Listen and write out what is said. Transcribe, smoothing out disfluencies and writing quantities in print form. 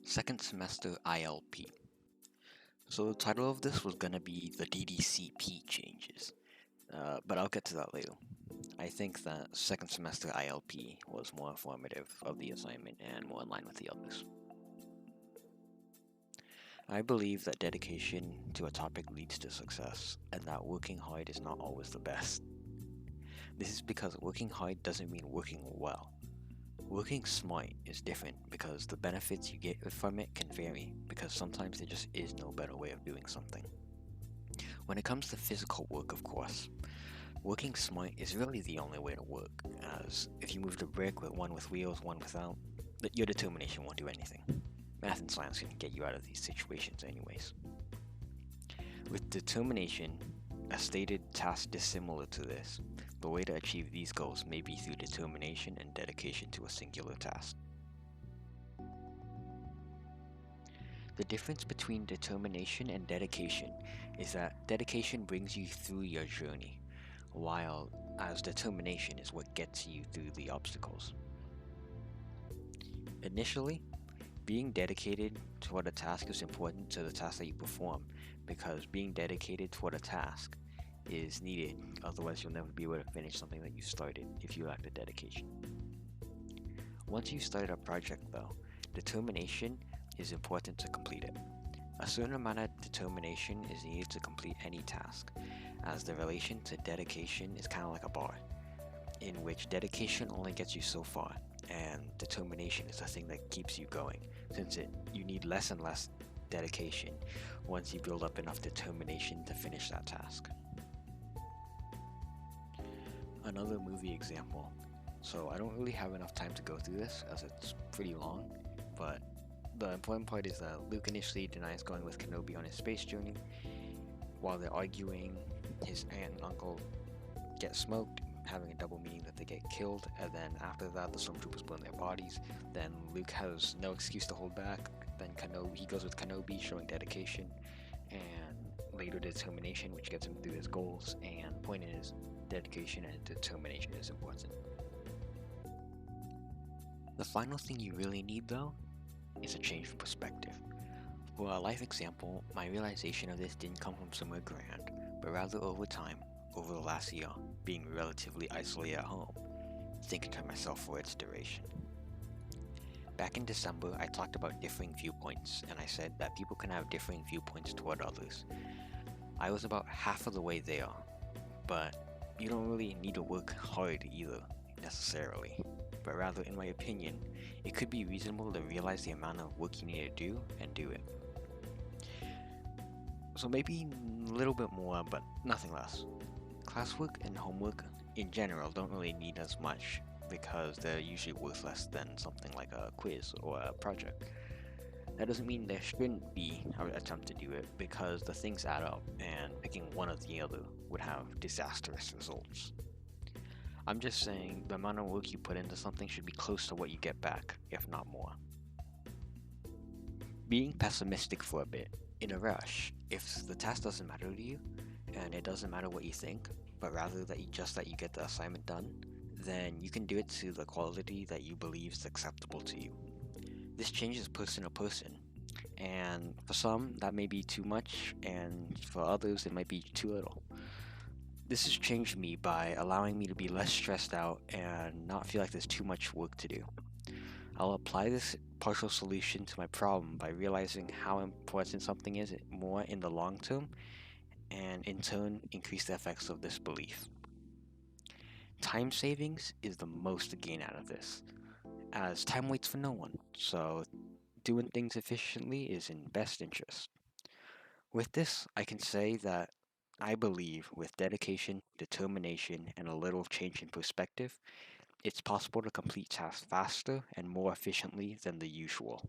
Second semester ILP. So the title of this was gonna be the DDCP changes, but I'll get to that later. I think that second semester ILP was more informative of the assignment and more in line with the others. I believe that dedication to a topic leads to success, and that working hard is not always the best. This is because working hard doesn't mean working well. Working smart is different because the benefits you get from it can vary, because sometimes there just is no better way of doing something. When it comes to physical work, of course, working smart is really the only way to work, as if you moved a brick with one with wheels, one without, your determination won't do anything. Math and science can get you out of these situations anyways. With determination, a stated task dissimilar to this, the way to achieve these goals may be through determination and dedication to a singular task. The difference between determination and dedication is that dedication brings you through your journey, while as determination is what gets you through the obstacles. Initially, being dedicated toward a task is important to the task that you perform, because being dedicated toward a task is needed, otherwise you'll never be able to finish something that you started if you lack the dedication. Once you start a project though, determination is important to complete it. A certain amount of determination is needed to complete any task, as the relation to dedication is kind of like a bar, in which dedication only gets you so far, and determination is the thing that keeps you going, since you need less and less dedication once you build up enough determination to finish that task. Another movie example. So I don't really have enough time to go through this as it's pretty long, but the important part is that Luke initially denies going with Kenobi on his space journey. While they're arguing, his aunt and uncle get smoked, having a double meaning that they get killed, and then after that the stormtroopers burn their bodies. Then Luke has no excuse to hold back. Then he goes with Kenobi, showing dedication and later determination, which gets him through his goals. And the point is, dedication and determination is important. The final thing you really need though is a change of perspective. For a life example, my realization of this didn't come from somewhere grand, but rather over time, over the last year, being relatively isolated at home, thinking to myself for its duration. Back in December, I talked about differing viewpoints, and I said that people can have differing viewpoints toward others. I was about half of the way there, but you don't really need to work hard either, necessarily. But rather, in my opinion, it could be reasonable to realize the amount of work you need to do and do it. So maybe a little bit more, but nothing less. Classwork and homework in general don't really need as much, because they're usually worth less than something like a quiz or a project. That doesn't mean there shouldn't be an attempt to do it, because the things add up, and picking one or the other would have disastrous results. I'm just saying the amount of work you put into something should be close to what you get back, if not more. Being pessimistic for a bit, in a rush, if the task doesn't matter to you, and it doesn't matter what you think, but rather that you get the assignment done, then you can do it to the quality that you believe is acceptable to you. This changes person to person, and for some that may be too much, and for others it might be too little. This has changed me by allowing me to be less stressed out and not feel like there's too much work to do. I'll apply this partial solution to my problem by realizing how important something is more in the long term, and in turn increase the effects of this belief. Time savings is the most to gain out of this, as time waits for no one, so doing things efficiently is in best interest. With this, I can say that I believe with dedication, determination, and a little change in perspective, it's possible to complete tasks faster and more efficiently than the usual.